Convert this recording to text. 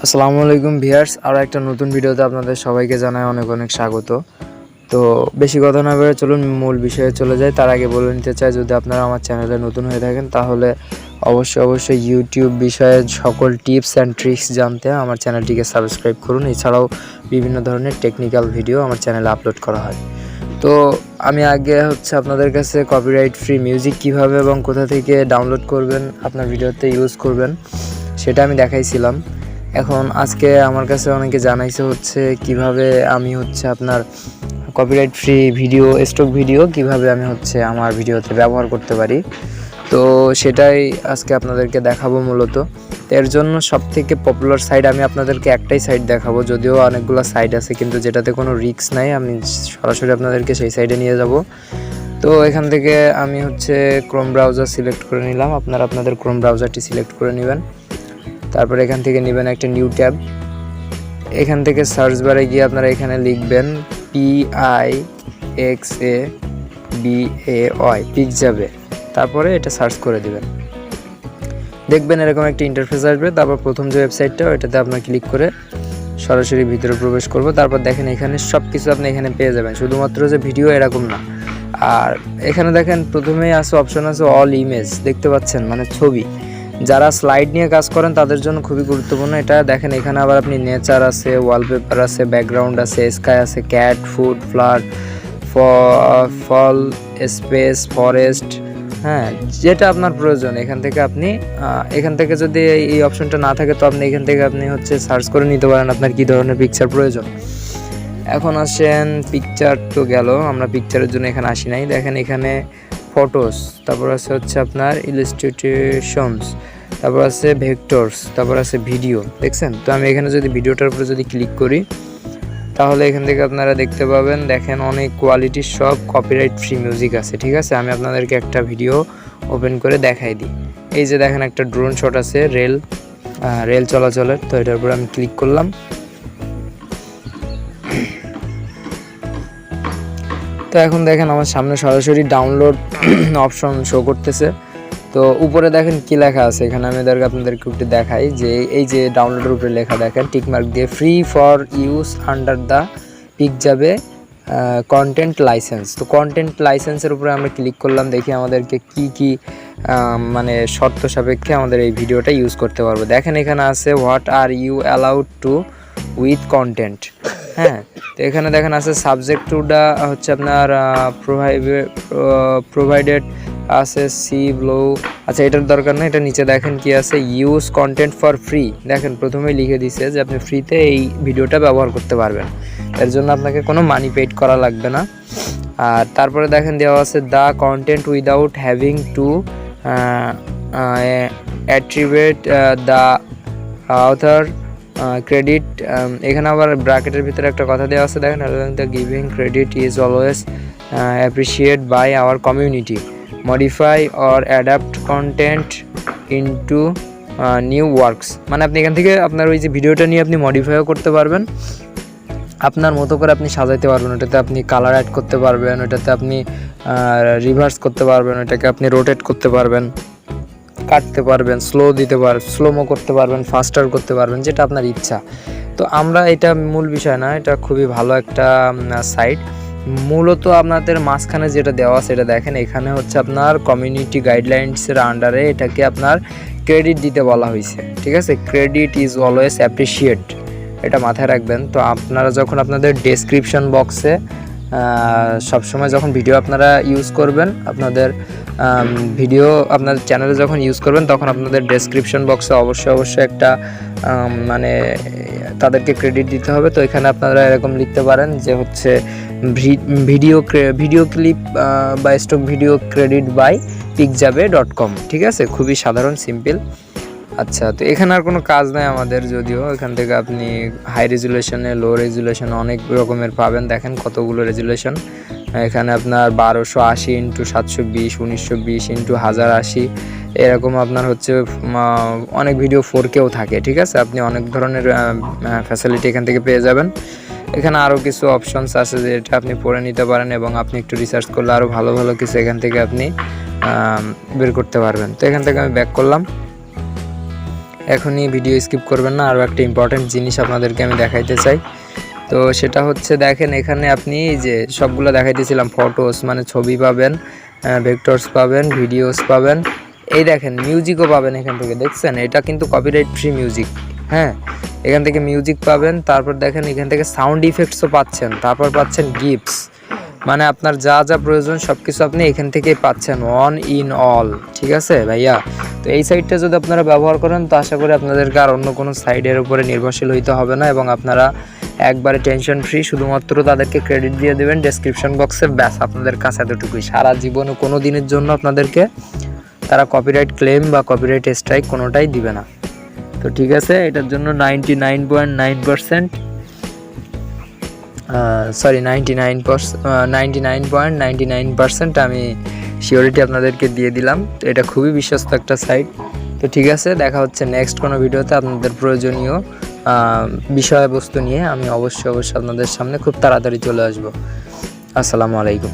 আসসালামু আলাইকুম ভিউয়ার্স, আরও একটা নতুন ভিডিওতে আপনাদের সবাইকে জানাই অনেক অনেক স্বাগত। তো বেশি কথা না বলে চলুন মূল বিষয়ে চলে যাই। তার আগে বলে নিতে চাই, যদি আপনারা আমার চ্যানেলে নতুন হয়ে থাকেন তাহলে অবশ্যই ইউটিউব বিষয়ে সকল টিপস অ্যান্ড ট্রিক্স জানতে আমার চ্যানেলটিকে সাবস্ক্রাইব করুন। এছাড়াও বিভিন্ন ধরনের টেকনিক্যাল ভিডিও আমার চ্যানেলে আপলোড করা হয়। তো আমি আগে আপনাদের কাছে কপিরাইট ফ্রি মিউজিক কিভাবে এবং কোথা থেকে ডাউনলোড করবেন, আপনার ভিডিওতে ইউজ করবেন সেটা আমি দেখাইছিলাম। এখন আজকে আমার কাছে অনেকে জানাইছে কিভাবে আমি আপনার copyright free video, stock video কিভাবে আমি আমার ভিডিওতে ব্যবহার করতে পারি। তো সেটাই আজকে আপনাদেরকে দেখাবো মূলত। এর জন্য সবথেকে পপুলার সাইট আমি আপনাদেরকে একটাই সাইট দেখাবো, যদিও অনেকগুলো সাইট আছে কিন্তু যেটাতে কোনো রিস্ক নাই। আমি সরাসরি আপনাদেরকে সেই সাইটে নিয়ে যাব। তো এখান থেকে আমি ক্রোম ব্রাউজার সিলেক্ট করে নিলাম। আপনারা আপনাদের ক্রোম ব্রাউজারটি সিলেক্ট করে নেবেন। তারপর এখান থেকে নেবেন একটা নিউ ট্যাব। এখান থেকে সার্চ বারে গিয়ে আপনারা এখানে লিখবেন PIXABAY, পিকজাবে। তারপরে এটা সার্চ করে দিবেন, দেখবেন এরকম একটা ইন্টারফেস আসবে। তারপর প্রথম যে ওয়েবসাইটটা ওইটাতে আপনার ক্লিক করে সরাসরি ভিতরে প্রবেশ করব। তারপর দেখেন এখানে সব কিছু আপনি এখানে পেয়ে যাবেন, শুধুমাত্র যে ভিডিও এরকম না। আর এখানে দেখেন প্রথমেই অপশন আছে অল ইমেজ, দেখতে পাচ্ছেন, মানে ছবি। যারা স্লাইড নিয়ে কাজ করেন তাদের জন্য খুবই গুরুত্বপূর্ণ এটা। দেখেন এখানে আবার আপনি নেচার আছে, ওয়ালপেপার আছে, ব্যাকগ্রাউন্ড আছে, স্কাই আছে, ক্যাট, ফুড, ফ্লাওয়ার, ফল, স্পেস, ফরেস্ট, হ্যাঁ, যেটা আপনার প্রয়োজন এখান থেকে যদি এই অপশনটা না থাকে তো আপনি এখান থেকে সার্চ করে নিতে পারেন আপনার কী ধরনের পিকচার প্রয়োজন। এখন আসেন পিকচার, তো গেল, আমরা পিকচারের জন্য এখানে আসি নাই। দেখেন এখানে ফটোস, তারপর আছে আপনার ইলাস্ট্রেশনস, তারপর আছে ভেক্টরস, তারপর আছে ভিডিও, দেখছেন। তো আমি এখানে যদি ভিডিওটার উপরে যদি ক্লিক করি তাহলে এখান থেকে আপনারা দেখতে পাবেন, দেখেন অনেক কোয়ালিটির সব কপিরাইট ফ্রি মিউজিক আছে। ঠিক আছে, আমি আপনাদেরকে একটা ভিডিও ওপেন করে দেখাই দিই। এই যে দেখেন একটা ড্রোন শট আছে রেল চলাচলের, তো এটার উপরে আমি ক্লিক করলাম। তো এখন দেখেন আমার সামনে সরাসরি ডাউনলোড অপশন শো করতেছে। তো উপরে দেখেন কি লেখা আছে, এখানে আমি আপনাদেরকে একটু দেখাই যে এই যে ডাউনলোডের উপরে লেখা দেখেন টিকমার্ক দিয়ে, free for use under the Pixabay content license. তো কন্টেন্ট লাইসেন্সের উপরে আমরা ক্লিক করলাম, দেখি আমাদেরকে কি মানে শর্ত সাপেক্ষে আমাদের এই ভিডিওটা ইউজ করতে পারবো। দেখেন এখানে আছে what are you allowed to with content. হ্যাঁ, তো এখানে দেখেন আছে সাবজেক্ট টু দা আপনার প্রোভাইডেড আছে সি ব্লো। আচ্ছা, এটার দরকার না, এটা নিচে দেখেন কি আছে, ইউজ কন্টেন্ট ফর ফ্রি। দেখেন প্রথমেই লিখে দিছে যে আপনি ফ্রিতে এই ভিডিওটা ব্যবহার করতে পারবেন, এর জন্য আপনাকে কোনো মানি পেইড করা লাগবে না। আর তারপরে দেখেন দেওয়া আছে the content without having to attribute the author credit. এখানে আবার ব্র্যাকেটের ভিতরে একটা কথা দেওয়া আছে, দেখেন the giving credit is always appreciate by our community, modify or adapt content into new works. মানে আপনি এখান থেকে আপনার ওই যে ভিডিওটা নিয়ে আপনি মডিফাইও করতে পারবেন, আপনার মতো করে আপনি সাজাইতে পারবেন। ওটাতে আপনি কালার অ্যাড করতে পারবেন, ওটাতে আপনি রিভার্স করতে পারবেন, ওটাকে আপনি রোটেট করতে পারবেন, কাটতে পারবেন, স্লোমো করতে পারবেন, ফাস্টার করতে পারবেন, যেটা আপনার ইচ্ছা। তো আমরা এটা মূল বিষয় না, এটা খুবই ভালো একটা সাইট। মূলত আপনাদের মাঝখানে যেটা দেওয়া সেটা দেখেন, এখানে আপনার কমিউনিটি গাইডলাইন্সের আন্ডারে এটাকে আপনার ক্রেডিট দিতে বলা হয়েছে। ঠিক আছে, ক্রেডিট ইজ অলওয়েজ অ্যাপ্রিসিয়েট, এটা মাথায় রাখবেন। তো আপনারা যখন আপনাদের ডেসক্রিপশন বক্সে সবসময় যখন ভিডিও আপনারা ইউজ করবেন, আপনাদের ভিডিও আপনার চ্যানেলে যখন ইউজ করবেন, তখন আপনাদের ডেসক্রিপশন বক্সে অবশ্যই একটা মানে তাদেরকে ক্রেডিট দিতে হবে। তো এখানে আপনারা এরকম লিখতে পারেন যে ভিডিও ক্লিপ বা stock video credit by pikjabe.com। ঠিক আছে, খুবই সাধারণ, সিম্পল। আচ্ছা, তো এখানে আর কোনো কাজ নাই আমাদের, যদিও এখান থেকে আপনি হাই রেজুলেশনে, লো রেজুলেশন অনেক রকমের পাবেন। দেখেন কতগুলো রেজুলেশন এখানে, আপনার 1280x720, 1920x1080, এরকম আপনার অনেক ভিডিও 4Kও থাকে। ঠিক আছে, আপনি অনেক ধরনের ফ্যাসিলিটি এখান থেকে পেয়ে যাবেন। এখানে আরও কিছু অপশনস আছে যেটা আপনি পড়ে নিতে পারেন এবং আপনি একটু রিসার্চ করলে আরও ভালো কিছু এখান থেকে আপনি বের করতে পারবেন। তো এখান থেকে আমি ব্যাক করলাম। এখনই ভিডিও স্কিপ করবেন না। আরও একটা ইম্পর্টেন্ট জিনিস আপনাদেরকে আমি দেখাইতে চাই। তো সেটা হচ্ছে দেখেন এখানে আপনি যে সবগুলো দেখাইতেছিলাম, ফটোস মানে ছবি পাবেন, ভেক্টরস পাবেন, ভিডিওস পাবেন, এই দেখেন মিউজিকও পাবেন এখান থেকে। দেখছেন এটা কিন্তু কপিরাইট ফ্রি মিউজিক। হ্যাঁ, এখান থেকে মিউজিক পাবেন। তারপর দেখেন এখান থেকে সাউন্ড ইফেক্টসও পাচ্ছেন। তারপর পাচ্ছেন গিফটস, মানে আপনার যা যা প্রয়োজন সব কিছু আপনি এখান থেকেই পাচ্ছেন, ওয়ান ইন অল। ঠিক আছে ভাইয়া? তো এই সাইটটা যদি আপনারা ব্যবহার করেন তো আশা করি আপনাদেরকে আর অন্য কোনো সাইটের উপরে নির্ভরশীল হইতে হবে না, এবং আপনারা একবারে টেনশন ফ্রি। শুধুমাত্র তাদেরকে ক্রেডিট দিয়ে দেবেন ডেসক্রিপশন বক্সে, ব্যাস আপনাদের কাছে এতটুকুই। সারা জীবনে কোনো দিনের জন্য আপনাদেরকে তারা কপিরাইট ক্লেম বা কপিরাইট স্ট্রাইক কোনোটাই দিবে না। তো ঠিক আছে, এটার জন্য 99.99% আমি সিওরিটি আপনাদেরকে দিয়ে দিলাম। তো এটা খুবই বিশ্বস্ত একটা সাইট। তো ঠিক আছে, দেখা হচ্ছে নেক্সট কোনো ভিডিওতে আপনাদের প্রয়োজনীয় বিষয়বস্তু নিয়ে। আমি অবশ্যই আপনাদের সামনে খুব তাড়াতাড়ি চলে আসবো। আসসালামু আলাইকুম।